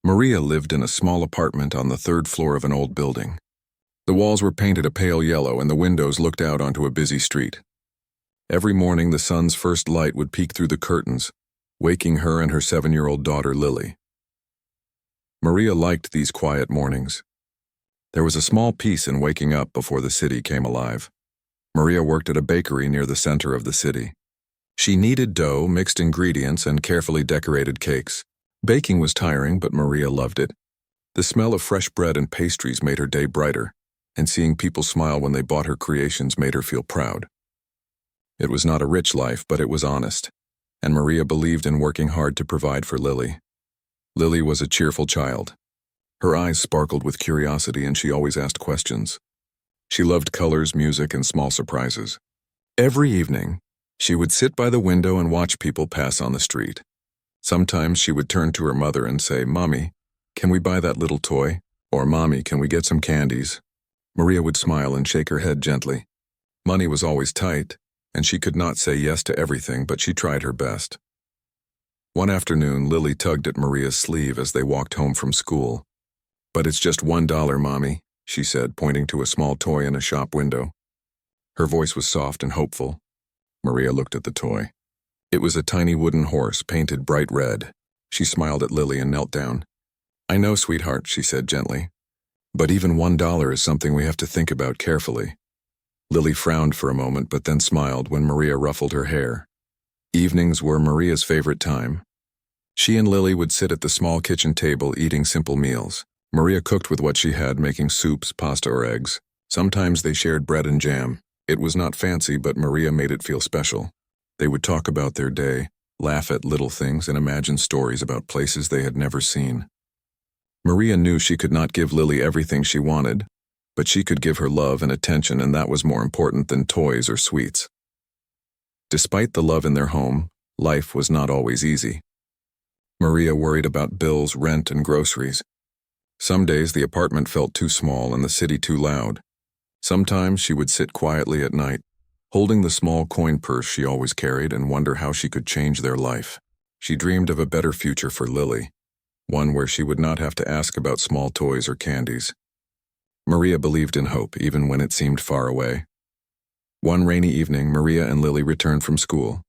Maria lived in a small apartment on the third floor of an old building. The walls were painted a pale yellow and the windows looked out onto a busy street. Every morning the sun's first light would peek through the curtains, waking her and her 7-year-old daughter Lily. Maria liked these quiet mornings. There was a small peace in waking up before the city came alive. Maria worked at a bakery near the center of the city. She kneaded dough, mixed ingredients, and carefully decorated cakes. Baking was tiring, but Maria loved it. The smell of fresh bread and pastries made her day brighter, and seeing people smile when they bought her creations made her feel proud. It was not a rich life, but it was honest, and Maria believed in working hard to provide for Lily. Lily was a cheerful child. Her eyes sparkled with curiosity and she always asked questions. She loved colors, music, and small surprises. Every evening, she would sit by the window and watch people pass on the street. Sometimes she would turn to her mother and say, "Mommy, can we buy that little toy?" Or, "Mommy, can we get some candies?" Maria would smile and shake her head gently. Money was always tight, and she could not say yes to everything, but she tried her best. One afternoon, Lily tugged at Maria's sleeve as they walked home from school. "But it's just $1, Mommy," she said, pointing to a small toy in a shop window. Her voice was soft and hopeful. Maria looked at the toy. It was a tiny wooden horse painted bright red. She smiled at Lily and knelt down. "I know, sweetheart," she said gently. "But even $1 is something we have to think about carefully." Lily frowned for a moment but then smiled when Maria ruffled her hair. Evenings were Maria's favorite time. She and Lily would sit at the small kitchen table eating simple meals. Maria cooked with what she had, making soups, pasta, or eggs. Sometimes they shared bread and jam. It was not fancy, but Maria made it feel special. They would talk about their day, laugh at little things, and imagine stories about places they had never seen. Maria knew she could not give Lily everything she wanted, but she could give her love and attention, and that was more important than toys or sweets. Despite the love in their home, life was not always easy. Maria worried about bills, rent, and groceries. Some days the apartment felt too small and the city too loud. Sometimes she would sit quietly at night, holding the small coin purse she always carried, and wonder how she could change their life. She dreamed of a better future for Lily, one where she would not have to ask about small toys or candies. Maria believed in hope, even when it seemed far away. One rainy evening, Maria and Lily returned from school.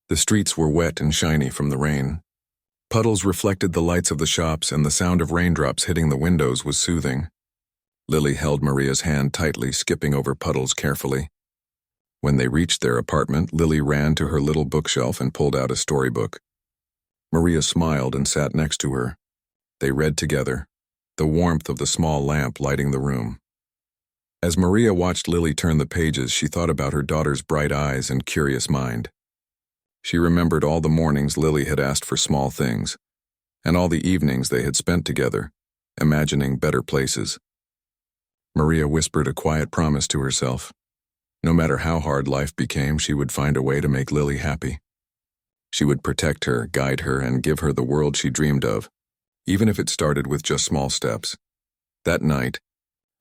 The streets were wet and shiny from the rain. Puddles reflected the lights of the shops, and the sound of raindrops hitting the windows was soothing. Lily held Maria's hand tightly, skipping over puddles carefully. When they reached their apartment, Lily ran to her little bookshelf and pulled out a storybook. Maria smiled and sat next to her. They read together, the warmth of the small lamp lighting the room. As Maria watched Lily turn the pages, she thought about her daughter's bright eyes and curious mind. She remembered all the mornings Lily had asked for small things, and all the evenings they had spent together, imagining better places. Maria whispered a quiet promise to herself. No matter how hard life became, she would find a way to make Lily happy. She would protect her, guide her, and give her the world she dreamed of, even if it started with just small steps. That night,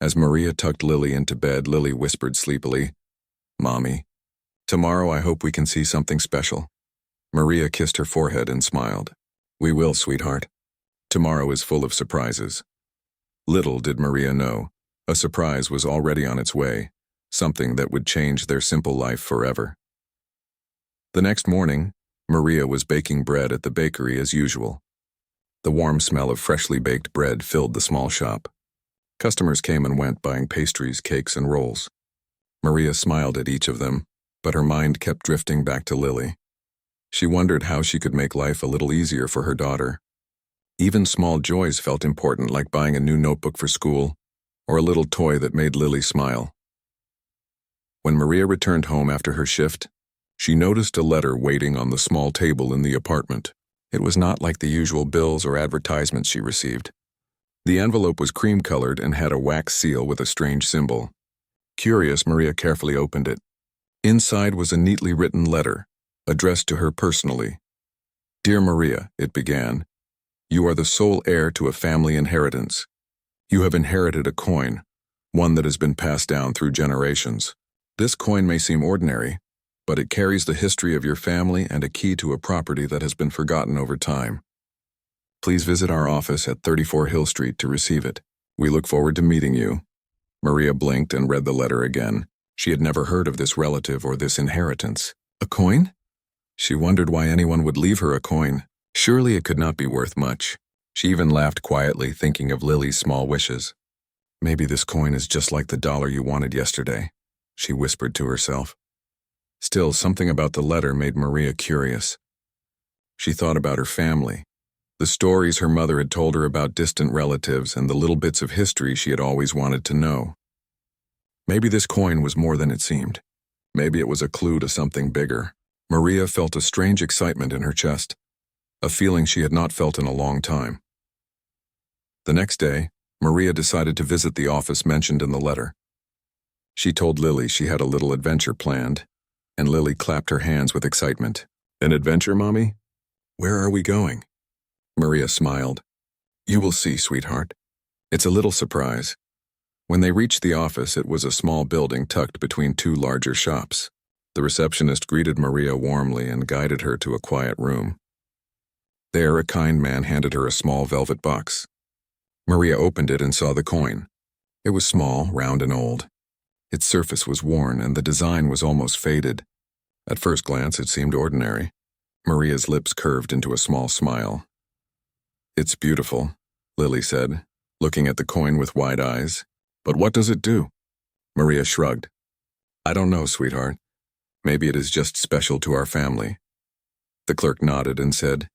as Maria tucked Lily into bed, Lily whispered sleepily, "Mommy, tomorrow I hope we can see something special." Maria kissed her forehead and smiled. "We will, sweetheart. Tomorrow is full of surprises." Little did Maria know, a surprise was already on its way, something that would change their simple life forever. The next morning, Maria was baking bread at the bakery as usual. The warm smell of freshly baked bread filled the small shop. Customers came and went, buying pastries, cakes, and rolls. Maria smiled at each of them, but her mind kept drifting back to Lily. She wondered how she could make life a little easier for her daughter. Even small joys felt important, like buying a new notebook for school, or a little toy that made Lily smile. When Maria returned home after her shift, she noticed a letter waiting on the small table in the apartment. It was not like the usual bills or advertisements she received. The envelope was cream-colored and had a wax seal with a strange symbol. Curious, Maria carefully opened it. Inside was a neatly written letter, addressed to her personally. "Dear Maria," it began, "you are the sole heir to a family inheritance. You have inherited a coin, one that has been passed down through generations. This coin may seem ordinary, but it carries the history of your family and a key to a property that has been forgotten over time. Please visit our office at 34 Hill Street to receive it. We look forward to meeting you." Maria blinked and read the letter again. She had never heard of this relative or this inheritance. A coin? She wondered why anyone would leave her a coin. Surely it could not be worth much. She even laughed quietly, thinking of Lily's small wishes. "Maybe this coin is just like the dollar you wanted yesterday," she whispered to herself. Still, something about the letter made Maria curious. She thought about her family, the stories her mother had told her about distant relatives, and the little bits of history she had always wanted to know. Maybe this coin was more than it seemed. Maybe it was a clue to something bigger. Maria felt a strange excitement in her chest, a feeling she had not felt in a long time. The next day, Maria decided to visit the office mentioned in the letter. She told Lily she had a little adventure planned, and Lily clapped her hands with excitement. "An adventure, Mommy? Where are we going?" Maria smiled. "You will see, sweetheart. It's a little surprise." When they reached the office, it was a small building tucked between two larger shops. The receptionist greeted Maria warmly and guided her to a quiet room. There, a kind man handed her a small velvet box. Maria opened it and saw the coin. It was small, round, and old. Its surface was worn, and the design was almost faded. At first glance, it seemed ordinary. Maria's lips curved into a small smile. "It's beautiful," Lily said, looking at the coin with wide eyes. "But what does it do?" Maria shrugged. "I don't know, sweetheart. Maybe it is just special to our family." The clerk nodded and said,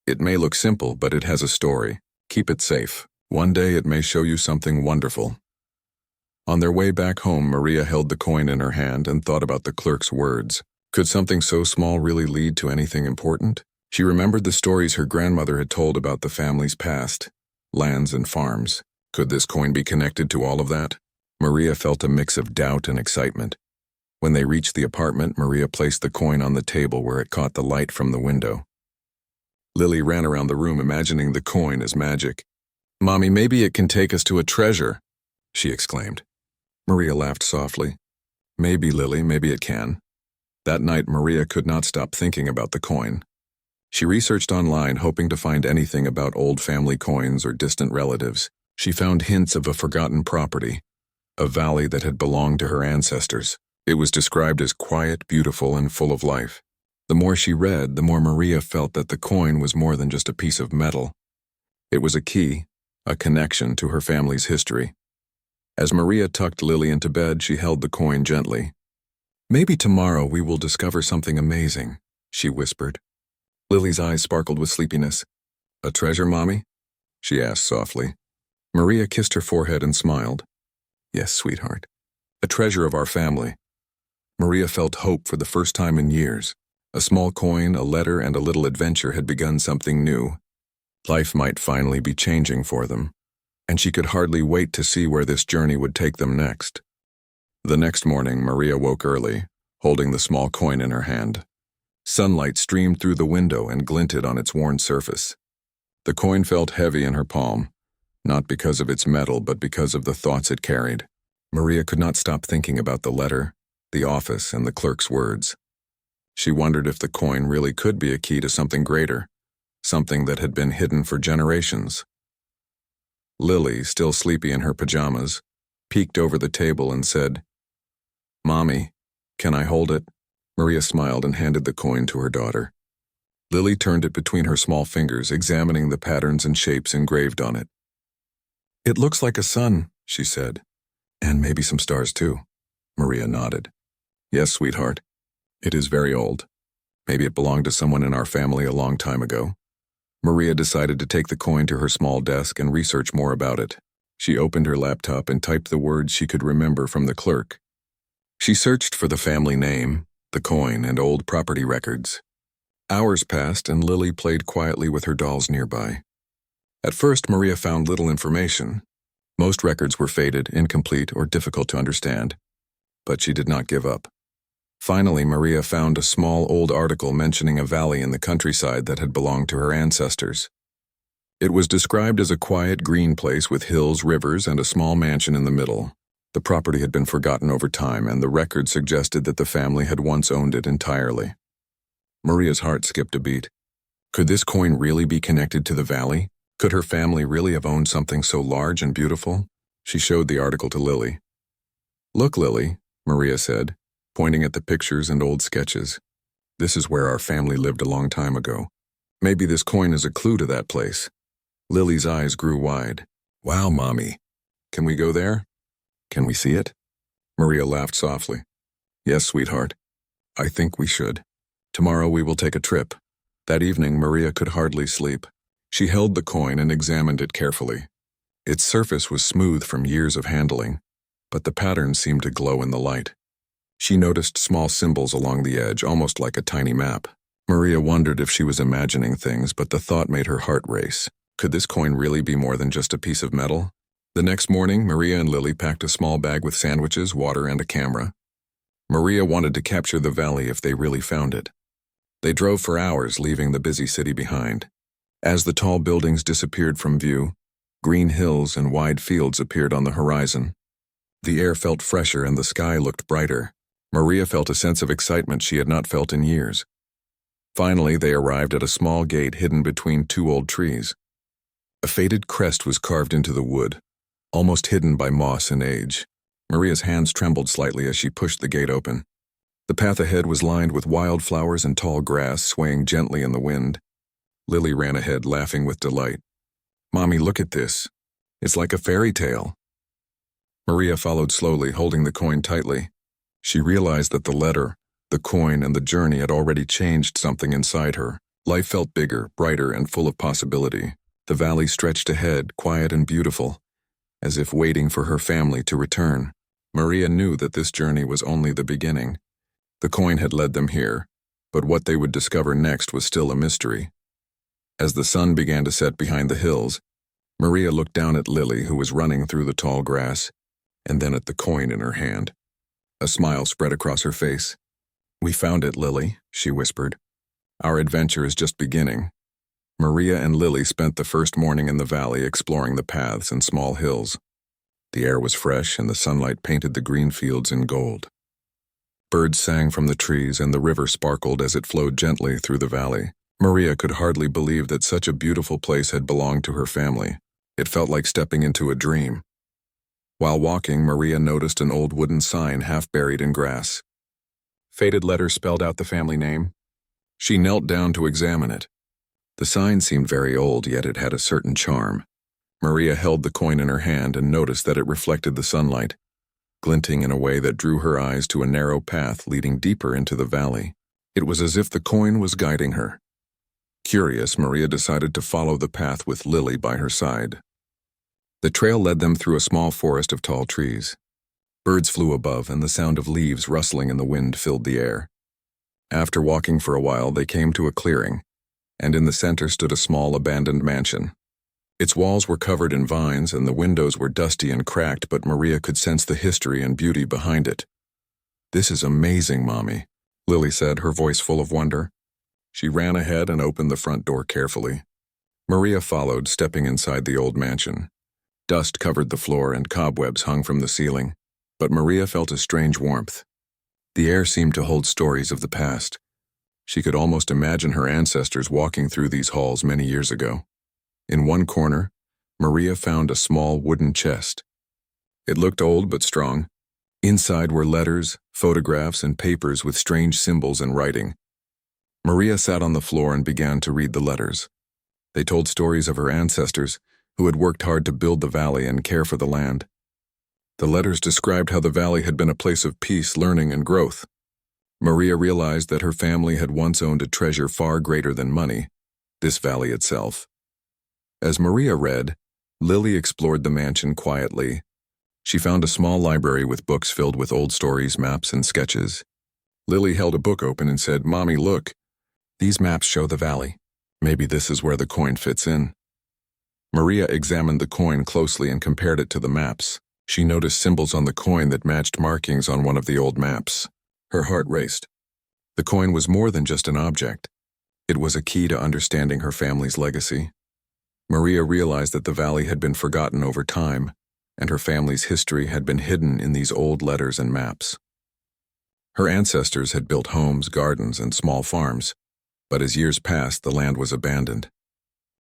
"It may look simple, but it has a story. Keep it safe. One day it may show you something wonderful." On their way back home, Maria held the coin in her hand and thought about the clerk's words. Could something so small really lead to anything important? She remembered the stories her grandmother had told about the family's past, lands and farms. Could this coin be connected to all of that? Maria felt a mix of doubt and excitement. When they reached the apartment, Maria placed the coin on the table where it caught the light from the window. Lily ran around the room imagining the coin as magic. "Mommy, maybe it can take us to a treasure," she exclaimed. Maria laughed softly. "Maybe, Lily, maybe it can." That night, Maria could not stop thinking about the coin. She researched online, hoping to find anything about old family coins or distant relatives. She found hints of a forgotten property, a valley that had belonged to her ancestors. It was described as quiet, beautiful, and full of life. The more she read, the more Maria felt that the coin was more than just a piece of metal. It was a key, a connection to her family's history. As Maria tucked Lily into bed, she held the coin gently. "Maybe tomorrow we will discover something amazing," she whispered. Lily's eyes sparkled with sleepiness. "A treasure, Mommy?" she asked softly. Maria kissed her forehead and smiled. "Yes, sweetheart. A treasure of our family." Maria felt hope for the first time in years. A small coin, a letter, and a little adventure had begun something new. Life might finally be changing for them, and she could hardly wait to see where this journey would take them next. The next morning, Maria woke early, holding the small coin in her hand. Sunlight streamed through the window and glinted on its worn surface. The coin felt heavy in her palm, not because of its metal, but because of the thoughts it carried. Maria could not stop thinking about the letter, the office, and the clerk's words. She wondered if the coin really could be a key to something greater, something that had been hidden for generations. Lily, still sleepy in her pajamas, peeked over the table and said, "Mommy, can I hold it?" Maria smiled and handed the coin to her daughter. Lily turned it between her small fingers, examining the patterns and shapes engraved on it. "It looks like a sun," she said. "And maybe some stars too." Maria nodded. "Yes, sweetheart. It is very old. Maybe it belonged to someone in our family a long time ago." Maria decided to take the coin to her small desk and research more about it. She opened her laptop and typed the words she could remember from the clerk. She searched for the family name, the coin, and old property records. Hours passed, and Lily played quietly with her dolls nearby. At first, Maria found little information. Most records were faded, incomplete, or difficult to understand. But she did not give up. Finally, Maria found a small old article mentioning a valley in the countryside that had belonged to her ancestors. It was described as a quiet green place with hills, rivers, and a small mansion in the middle. The property had been forgotten over time, and the record suggested that the family had once owned it entirely. Maria's heart skipped a beat. Could this coin really be connected to the valley? Could her family really have owned something so large and beautiful? She showed the article to Lily. "Look, Lily," Maria said, pointing at the pictures and old sketches. "This is where our family lived a long time ago. Maybe this coin is a clue to that place." Lily's eyes grew wide. "Wow, Mommy. Can we go there? Can we see it?" Maria laughed softly. "Yes, sweetheart. I think we should. Tomorrow we will take a trip." That evening, Maria could hardly sleep. She held the coin and examined it carefully. Its surface was smooth from years of handling, but the pattern seemed to glow in the light. She noticed small symbols along the edge, almost like a tiny map. Maria wondered if she was imagining things, but the thought made her heart race. Could this coin really be more than just a piece of metal? The next morning, Maria and Lily packed a small bag with sandwiches, water, and a camera. Maria wanted to capture the valley if they really found it. They drove for hours, leaving the busy city behind. As the tall buildings disappeared from view, green hills and wide fields appeared on the horizon. The air felt fresher and the sky looked brighter. Maria felt a sense of excitement she had not felt in years. Finally, they arrived at a small gate hidden between two old trees. A faded crest was carved into the wood, almost hidden by moss and age. Maria's hands trembled slightly as she pushed the gate open. The path ahead was lined with wildflowers and tall grass swaying gently in the wind. Lily ran ahead, laughing with delight. "Mommy, look at this. It's like a fairy tale." Maria followed slowly, holding the coin tightly. She realized that the letter, the coin, and the journey had already changed something inside her. Life felt bigger, brighter, and full of possibility. The valley stretched ahead, quiet and beautiful, as if waiting for her family to return. Maria knew that this journey was only the beginning. The coin had led them here, but what they would discover next was still a mystery. As the sun began to set behind the hills, Maria looked down at Lily, who was running through the tall grass, and then at the coin in her hand. A smile spread across her face. "We found it, Lily," she whispered. "Our adventure is just beginning." Maria and Lily spent the first morning in the valley exploring the paths and small hills. The air was fresh and the sunlight painted the green fields in gold. Birds sang from the trees and the river sparkled as it flowed gently through the valley. Maria could hardly believe that such a beautiful place had belonged to her family. It felt like stepping into a dream. While walking, Maria noticed an old wooden sign half buried in grass. Faded letters spelled out the family name. She knelt down to examine it. The sign seemed very old, yet it had a certain charm. Maria held the coin in her hand and noticed that it reflected the sunlight, glinting in a way that drew her eyes to a narrow path leading deeper into the valley. It was as if the coin was guiding her. Curious, Maria decided to follow the path with Lily by her side. The trail led them through a small forest of tall trees. Birds flew above, and the sound of leaves rustling in the wind filled the air. After walking for a while, they came to a clearing, and in the center stood a small abandoned mansion. Its walls were covered in vines, and the windows were dusty and cracked, but Maria could sense the history and beauty behind it. "This is amazing, Mommy," Lily said, her voice full of wonder. She ran ahead and opened the front door carefully. Maria followed, stepping inside the old mansion. Dust covered the floor and cobwebs hung from the ceiling, but Maria felt a strange warmth. The air seemed to hold stories of the past. She could almost imagine her ancestors walking through these halls many years ago. In one corner, Maria found a small wooden chest. It looked old but strong. Inside were letters, photographs, and papers with strange symbols and writing. Maria sat on the floor and began to read the letters. They told stories of her ancestors, who had worked hard to build the valley and care for the land. The letters described how the valley had been a place of peace, learning, and growth. Maria realized that her family had once owned a treasure far greater than money, this valley itself. As Maria read, Lily explored the mansion quietly. She found a small library with books filled with old stories, maps, and sketches. Lily held a book open and said, "Mommy, look. These maps show the valley. Maybe this is where the coin fits in." Maria examined the coin closely and compared it to the maps. She noticed symbols on the coin that matched markings on one of the old maps. Her heart raced. The coin was more than just an object. It was a key to understanding her family's legacy. Maria realized that the valley had been forgotten over time, and her family's history had been hidden in these old letters and maps. Her ancestors had built homes, gardens, and small farms, But as years passed, the land was abandoned.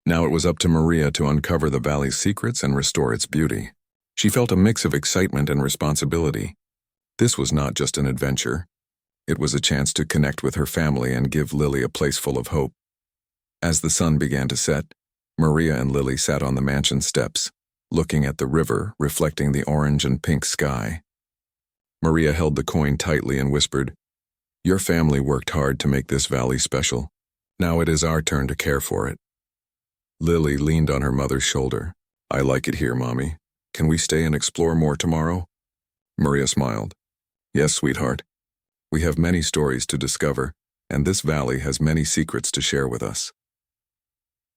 Now it was up to Maria to uncover the valley's secrets and restore its beauty. She felt a mix of excitement and responsibility. This was not just an adventure. It was a chance to connect with her family and give Lily a place full of hope. As the sun began to set, Maria and Lily sat on the mansion steps, looking at the river reflecting the orange and pink sky. Maria held the coin tightly and whispered, "Your family worked hard to make this valley special. Now it is our turn to care for it." Lily leaned on her mother's shoulder. "I like it here, Mommy. Can we stay and explore more tomorrow?" Maria smiled. "Yes, sweetheart. We have many stories to discover, and this valley has many secrets to share with us."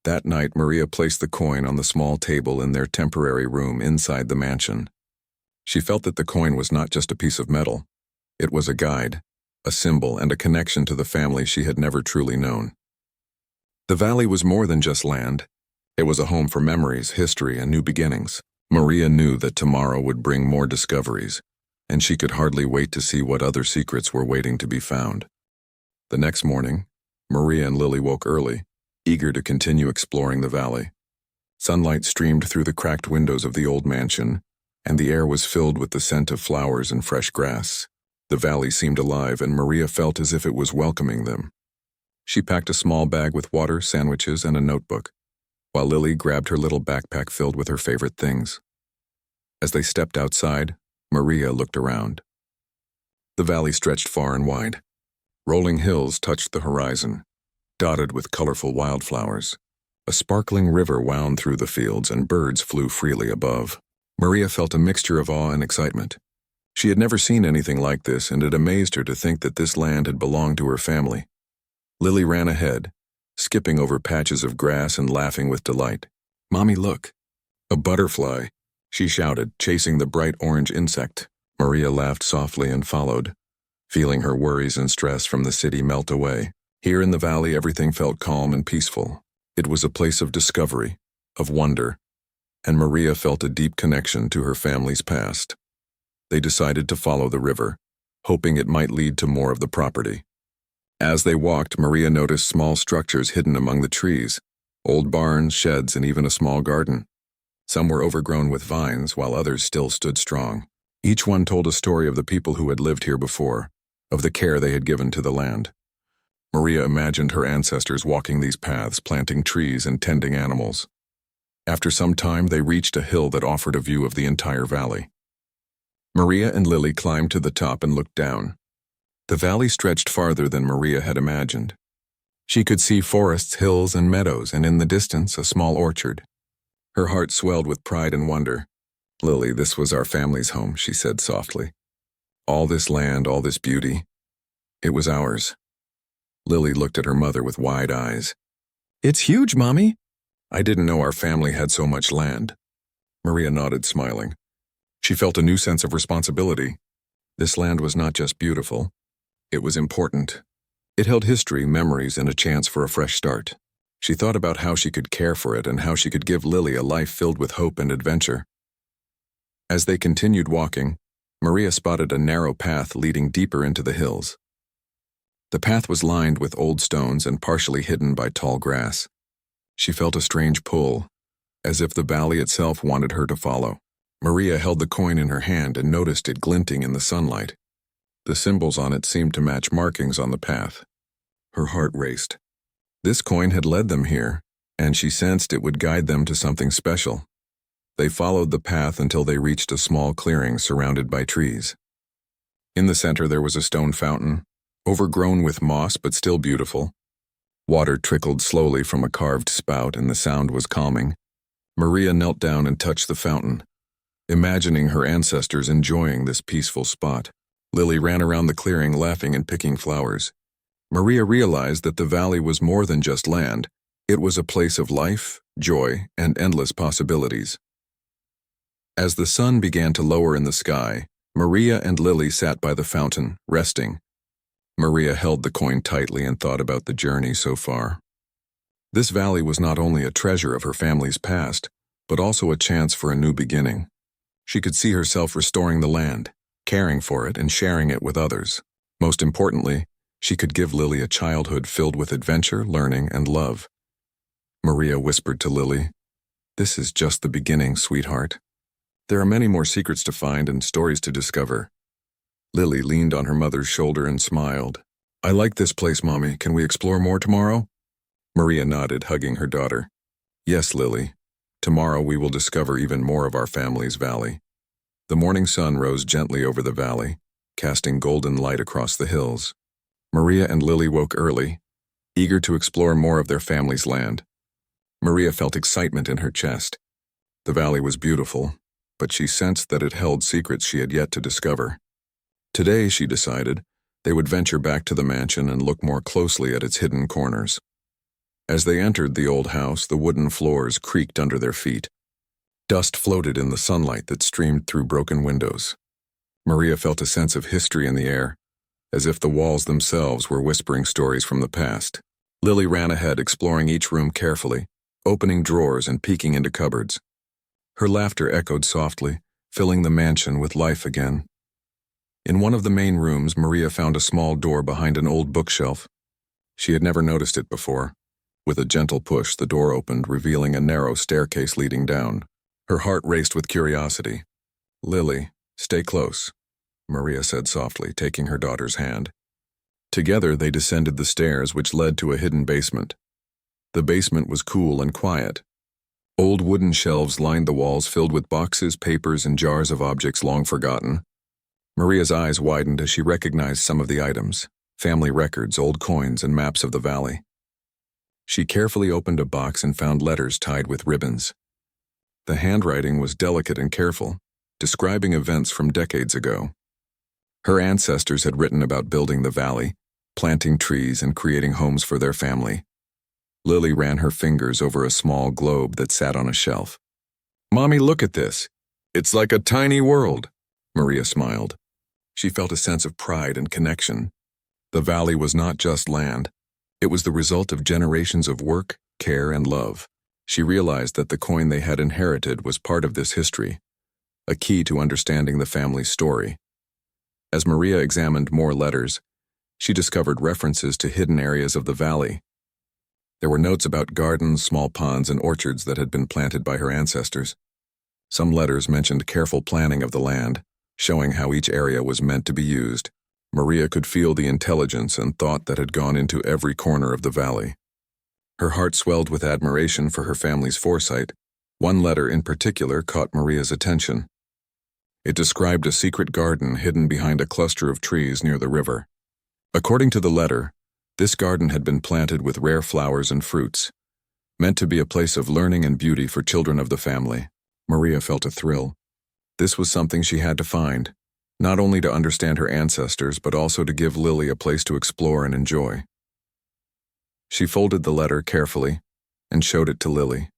That night, Maria placed the coin on the small table in their temporary room inside the mansion. She felt that the coin was not just a piece of metal. It was a guide, a symbol, and a connection to the family she had never truly known. The valley was more than just land. It was a home for memories, history, and new beginnings. Maria knew that tomorrow would bring more discoveries, and she could hardly wait to see what other secrets were waiting to be found. The next morning, Maria and Lily woke early, eager to continue exploring the valley. Sunlight streamed through the cracked windows of the old mansion, and the air was filled with the scent of flowers and fresh grass. The valley seemed alive, and Maria felt as if it was welcoming them. She packed a small bag with water, sandwiches, and a notebook, while Lily grabbed her little backpack filled with her favorite things. As they stepped outside, Maria looked around. The valley stretched far and wide. Rolling hills touched the horizon, dotted with colorful wildflowers. A sparkling river wound through the fields, and birds flew freely above. Maria felt a mixture of awe and excitement. She had never seen anything like this, and it amazed her to think that this land had belonged to her family. Lily ran ahead, skipping over patches of grass and laughing with delight. "Mommy, look! A butterfly!" she shouted, chasing the bright orange insect. Maria laughed softly and followed, feeling her worries and stress from the city melt away. Here in the valley, everything felt calm and peaceful. It was a place of discovery, of wonder, and Maria felt a deep connection to her family's past. They decided to follow the river, hoping it might lead to more of the property. As they walked, Maria noticed small structures hidden among the trees, old barns, sheds, and even a small garden. Some were overgrown with vines, while others still stood strong. Each one told a story of the people who had lived here before, of the care they had given to the land. Maria imagined her ancestors walking these paths, planting trees and tending animals. After some time, they reached a hill that offered a view of the entire valley. Maria and Lily climbed to the top and looked down. The valley stretched farther than Maria had imagined. She could see forests, hills, and meadows, and in the distance, a small orchard. Her heart swelled with pride and wonder. "Lily, this was our family's home," she said softly. "All this land, all this beauty, it was ours." Lily looked at her mother with wide eyes. "It's huge, Mommy." "I didn't know our family had so much land." Maria nodded, smiling. She felt a new sense of responsibility. This land was not just beautiful. It was important. It held history, memories, and a chance for a fresh start. She thought about how she could care for it and how she could give Lily a life filled with hope and adventure. As they continued walking, Maria spotted a narrow path leading deeper into the hills. The path was lined with old stones and partially hidden by tall grass. She felt a strange pull, as if the valley itself wanted her to follow. Maria held the coin in her hand and noticed it glinting in the sunlight. The symbols on it seemed to match markings on the path. Her heart raced. This coin had led them here, and she sensed it would guide them to something special. They followed the path until they reached a small clearing surrounded by trees. In the center there was a stone fountain, overgrown with moss but still beautiful. Water trickled slowly from a carved spout, and the sound was calming. Maria knelt down and touched the fountain, imagining her ancestors enjoying this peaceful spot. Lily ran around the clearing, laughing and picking flowers. Maria realized that the valley was more than just land. It was a place of life, joy, and endless possibilities. As the sun began to lower in the sky, Maria and Lily sat by the fountain, resting. Maria held the coin tightly and thought about the journey so far. This valley was not only a treasure of her family's past, but also a chance for a new beginning. She could see herself restoring the land, caring for it, and sharing it with others. Most importantly, She could give Lily a childhood filled with adventure, learning, and love. Maria whispered to Lily, "This is just the beginning, sweetheart. There are many more secrets to find and stories to discover." Lily leaned on her mother's shoulder and smiled. "I like this place, Mommy. Can we explore more tomorrow?" Maria nodded, hugging her daughter. "Yes, Lily. Tomorrow we will discover even more of our family's valley." The morning sun rose gently over the valley, casting golden light across the hills. Maria and Lily woke early, eager to explore more of their family's land. Maria felt excitement in her chest. The valley was beautiful, but she sensed that it held secrets she had yet to discover. Today, she decided, they would venture back to the mansion and look more closely at its hidden corners. As they entered the old house, the wooden floors creaked under their feet. Dust floated in the sunlight that streamed through broken windows. Maria felt a sense of history in the air, as if the walls themselves were whispering stories from the past. Lily ran ahead, exploring each room carefully, opening drawers and peeking into cupboards. Her laughter echoed softly, filling the mansion with life again. In one of the main rooms, Maria found a small door behind an old bookshelf. She had never noticed it before. With a gentle push, the door opened, revealing a narrow staircase leading down. Her heart raced with curiosity. "Lily, stay close," Maria said softly, taking her daughter's hand. Together they descended the stairs, which led to a hidden basement. The basement was cool and quiet. Old wooden shelves lined the walls, filled with boxes, papers, and jars of objects long forgotten. Maria's eyes widened as she recognized some of the items: family records, old coins, and maps of the valley. She carefully opened a box and found letters tied with ribbons. The handwriting was delicate and careful, describing events from decades ago. Her ancestors had written about building the valley, planting trees, and creating homes for their family. Lily ran her fingers over a small globe that sat on a shelf. "Mommy, look at this. It's like a tiny world," Maria smiled. She felt a sense of pride and connection. The valley was not just land. It was the result of generations of work, care, and love. She realized that the coin they had inherited was part of this history, a key to understanding the family's story. As Maria examined more letters, she discovered references to hidden areas of the valley. There were notes about gardens, small ponds, and orchards that had been planted by her ancestors. Some letters mentioned careful planning of the land, showing how each area was meant to be used. Maria could feel the intelligence and thought that had gone into every corner of the valley. Her heart swelled with admiration for her family's foresight. One letter in particular caught Maria's attention. It described a secret garden hidden behind a cluster of trees near the river. According to the letter, this garden had been planted with rare flowers and fruits, meant to be a place of learning and beauty for children of the family. Maria felt a thrill. This was something she had to find, not only to understand her ancestors, but also to give Lily a place to explore and enjoy. She folded the letter carefully and showed it to Lily.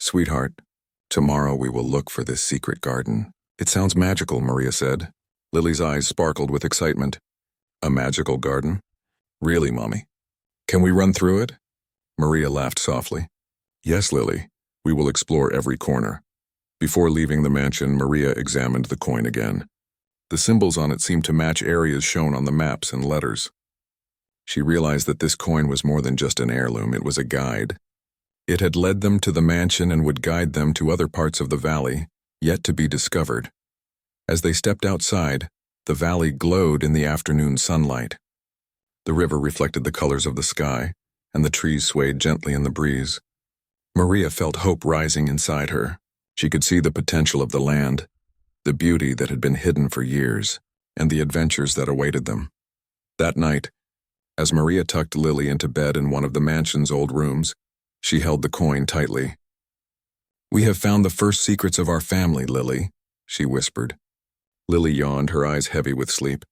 "Sweetheart, tomorrow we will look for this secret garden." "It sounds magical," Maria said. Lily's eyes sparkled with excitement. "A magical garden? Really, Mommy? Can we run through it?" Maria laughed softly. "Yes, Lily. We will explore every corner." Before leaving the mansion, Maria examined the coin again. The symbols on it seemed to match areas shown on the maps and letters. She realized that this coin was more than just an heirloom, it was a guide. It had led them to the mansion and would guide them to other parts of the valley, yet to be discovered. As they stepped outside, the valley glowed in the afternoon sunlight. The river reflected the colors of the sky, and the trees swayed gently in the breeze. Maria felt hope rising inside her. She could see the potential of the land, the beauty that had been hidden for years, and the adventures that awaited them. That night, as Maria tucked Lily into bed in one of the mansion's old rooms, she held the coin tightly. "We have found the first secrets of our family, Lily," she whispered. Lily yawned, her eyes heavy with sleep.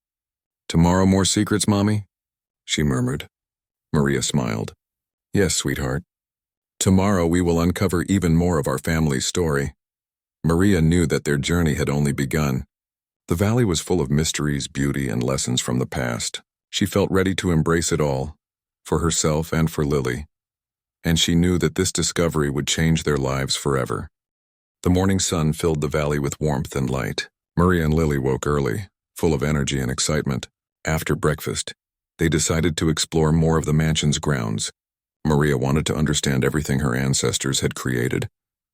"Tomorrow more secrets, Mommy?" she murmured. Maria smiled. "Yes, sweetheart. Tomorrow we will uncover even more of our family's story." Maria knew that their journey had only begun. The valley was full of mysteries, beauty, and lessons from the past. She felt ready to embrace it all, for herself and for Lily, and she knew that this discovery would change their lives forever. The morning sun filled the valley with warmth and light. Maria and Lily woke early, full of energy and excitement. After breakfast, They decided to explore more of the mansion's grounds. Maria wanted to understand everything her ancestors had created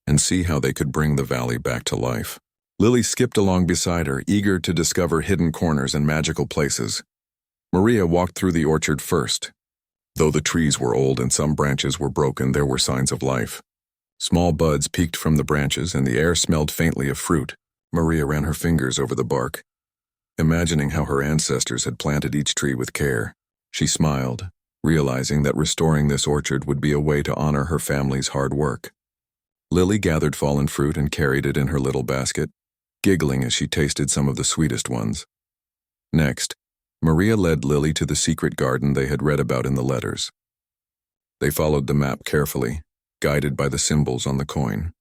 and see how they could bring the valley back to life. Lily skipped along beside her, eager to discover hidden corners and magical places. Maria walked through the orchard first. Though the trees were old and some branches were broken, there were signs of life. Small buds peeked from the branches and the air smelled faintly of fruit. Maria ran her fingers over the bark, imagining how her ancestors had planted each tree with care. She smiled, realizing that restoring this orchard would be a way to honor her family's hard work. Lily gathered fallen fruit and carried it in her little basket, giggling as she tasted some of the sweetest ones. Next, Maria led Lily to the secret garden they had read about in the letters. They followed the map carefully, guided by the symbols on the coin.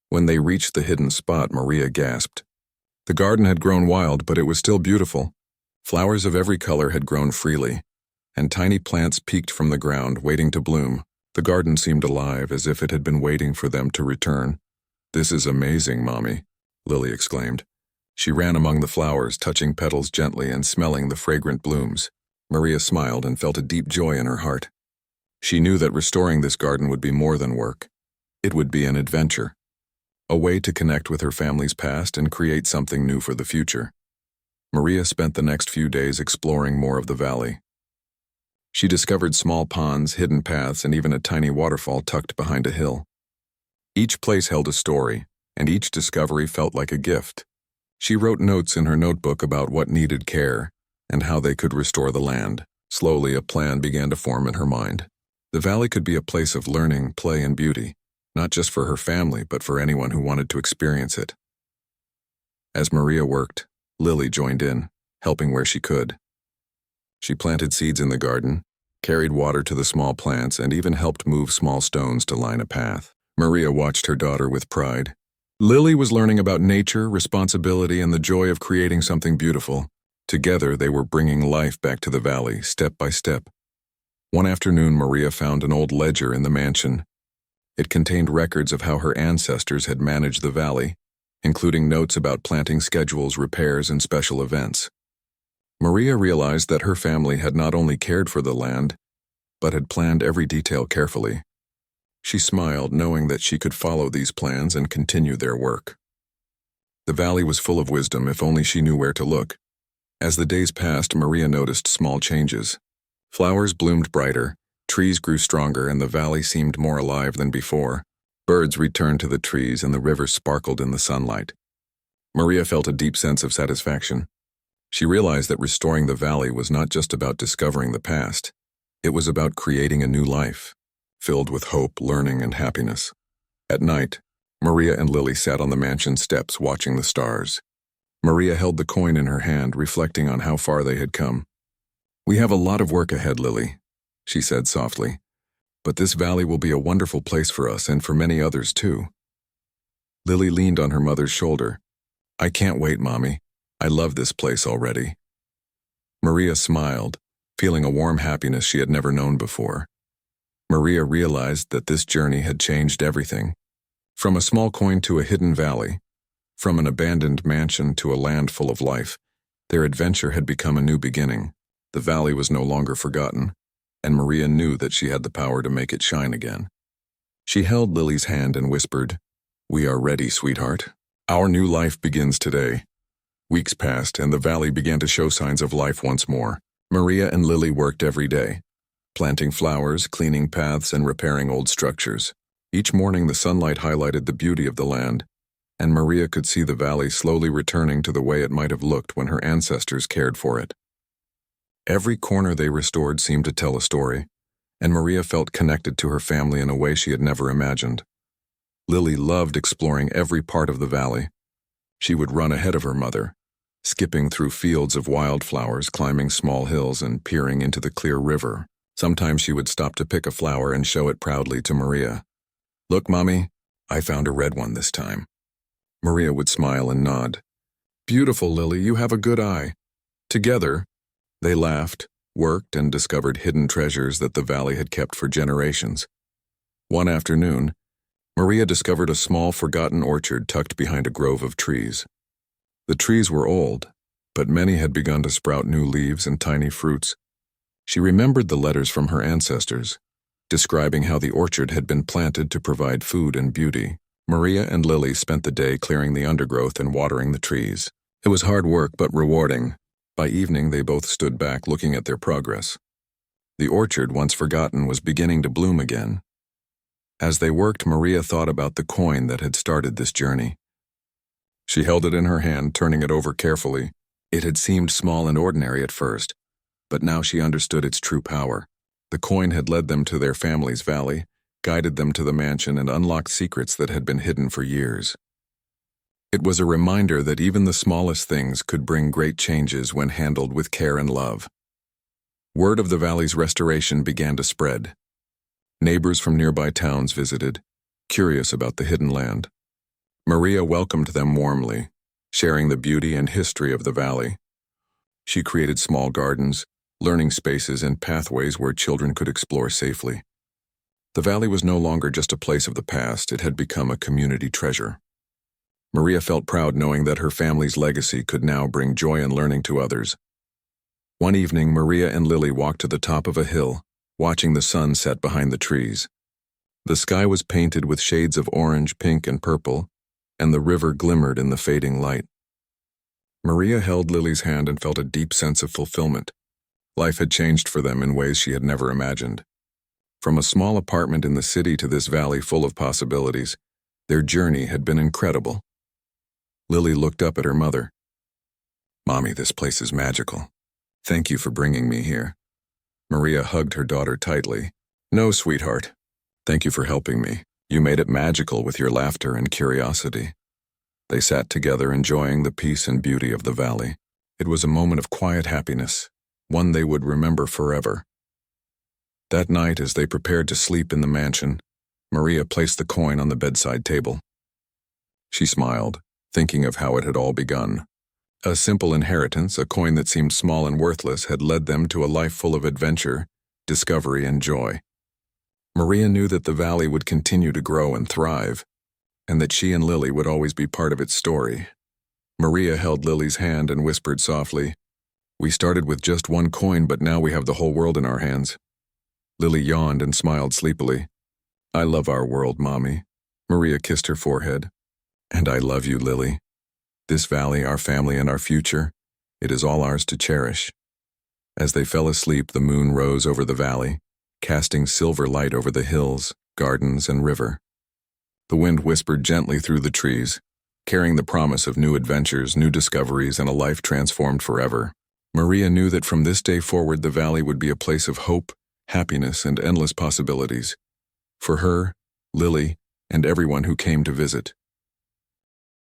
When they reached the hidden spot, Maria gasped. The garden had grown wild, but it was still beautiful. Flowers of every color had grown freely, and tiny plants peeked from the ground, waiting to bloom. The garden seemed alive, as if it had been waiting for them to return. "This is amazing, Mommy," Lily exclaimed. She ran among the flowers, touching petals gently and smelling the fragrant blooms. Maria smiled and felt a deep joy in her heart. She knew that restoring this garden would be more than work. It would be an adventure, a way to connect with her family's past and create something new for the future. Maria spent the next few days exploring more of the valley. She discovered small ponds, hidden paths, and even a tiny waterfall tucked behind a hill. Each place held a story, and each discovery felt like a gift. She wrote notes in her notebook about what needed care and how they could restore the land. Slowly, a plan began to form in her mind. The valley could be a place of learning, play, and beauty, not just for her family, but for anyone who wanted to experience it. As Maria worked, Lily joined in, helping where she could. She planted seeds in the garden, carried water to the small plants, and even helped move small stones to line a path. Maria watched her daughter with pride. Lily was learning about nature, responsibility, and the joy of creating something beautiful. Together, they were bringing life back to the valley, step by step. One afternoon, Maria found an old ledger in the mansion. It contained records of how her ancestors had managed the valley, including notes about planting schedules, repairs, and special events. Maria realized that her family had not only cared for the land, but had planned every detail carefully. She smiled, knowing that she could follow these plans and continue their work. The valley was full of wisdom if only she knew where to look. As the days passed, Maria noticed small changes. Flowers bloomed brighter, trees grew stronger, and the valley seemed more alive than before. Birds returned to the trees and the river sparkled in the sunlight. Maria felt a deep sense of satisfaction. She realized that restoring the valley was not just about discovering the past. It was about creating a new life, filled with hope, learning, and happiness. At night, Maria and Lily sat on the mansion steps watching the stars. Maria held the coin in her hand, reflecting on how far they had come. "We have a lot of work ahead, Lily," she said softly. "But this valley will be a wonderful place for us and for many others too." Lily leaned on her mother's shoulder. "I can't wait, Mommy. I love this place already." Maria smiled, feeling a warm happiness she had never known before. Maria realized that this journey had changed everything. From a small coin to a hidden valley, from an abandoned mansion to a land full of life, their adventure had become a new beginning. The valley was no longer forgotten, and Maria knew that she had the power to make it shine again. She held Lily's hand and whispered, "We are ready, sweetheart. Our new life begins today." Weeks passed, and the valley began to show signs of life once more. Maria and Lily worked every day, planting flowers, cleaning paths, and repairing old structures. Each morning the sunlight highlighted the beauty of the land, and Maria could see the valley slowly returning to the way it might have looked when her ancestors cared for it. Every corner they restored seemed to tell a story, and Maria felt connected to her family in a way she had never imagined. Lily loved exploring every part of the valley. She would run ahead of her mother, skipping through fields of wildflowers, climbing small hills, and peering into the clear river. Sometimes she would stop to pick a flower and show it proudly to Maria. "Look, Mommy, I found a red one this time." Maria would smile and nod. "Beautiful, Lily, you have a good eye." Together, they laughed, worked, and discovered hidden treasures that the valley had kept for generations. One afternoon, Maria discovered a small, forgotten orchard tucked behind a grove of trees. The trees were old, but many had begun to sprout new leaves and tiny fruits. She remembered the letters from her ancestors, describing how the orchard had been planted to provide food and beauty. Maria and Lily spent the day clearing the undergrowth and watering the trees. It was hard work but rewarding. By evening, they both stood back looking at their progress. The orchard, once forgotten, was beginning to bloom again. As they worked, Maria thought about the coin that had started this journey. She held it in her hand, turning it over carefully. It had seemed small and ordinary at first, but now she understood its true power. The coin had led them to their family's valley, guided them to the mansion, and unlocked secrets that had been hidden for years. It was a reminder that even the smallest things could bring great changes when handled with care and love. Word of the valley's restoration began to spread. Neighbors from nearby towns visited, curious about the hidden land. Maria welcomed them warmly, sharing the beauty and history of the valley. She created small gardens, learning spaces, and pathways where children could explore safely. The valley was no longer just a place of the past, it had become a community treasure. Maria felt proud knowing that her family's legacy could now bring joy and learning to others. One evening, Maria and Lily walked to the top of a hill, watching the sun set behind the trees. The sky was painted with shades of orange, pink, and purple, and the river glimmered in the fading light. Maria held Lily's hand and felt a deep sense of fulfillment. Life had changed for them in ways she had never imagined. From a small apartment in the city to this valley full of possibilities, their journey had been incredible. Lily looked up at her mother. "Mommy, this place is magical. Thank you for bringing me here." Maria hugged her daughter tightly. "No, sweetheart. Thank you for helping me. You made it magical with your laughter and curiosity." They sat together enjoying the peace and beauty of the valley. It was a moment of quiet happiness, one they would remember forever. That night, as they prepared to sleep in the mansion, Maria placed the coin on the bedside table. She smiled, thinking of how it had all begun. A simple inheritance, a coin that seemed small and worthless, had led them to a life full of adventure, discovery, and joy. Maria knew that the valley would continue to grow and thrive, and that she and Lily would always be part of its story. Maria held Lily's hand and whispered softly, "We started with just one coin, but now we have the whole world in our hands." Lily yawned and smiled sleepily. "I love our world, Mommy." Maria kissed her forehead. "And I love you, Lily. This valley, our family, and our future, it is all ours to cherish." As they fell asleep, the moon rose over the valley, casting silver light over the hills, gardens, and river. The wind whispered gently through the trees, carrying the promise of new adventures, new discoveries, and a life transformed forever. Maria knew that from this day forward the valley would be a place of hope, happiness, and endless possibilities. For her, Lily, and everyone who came to visit.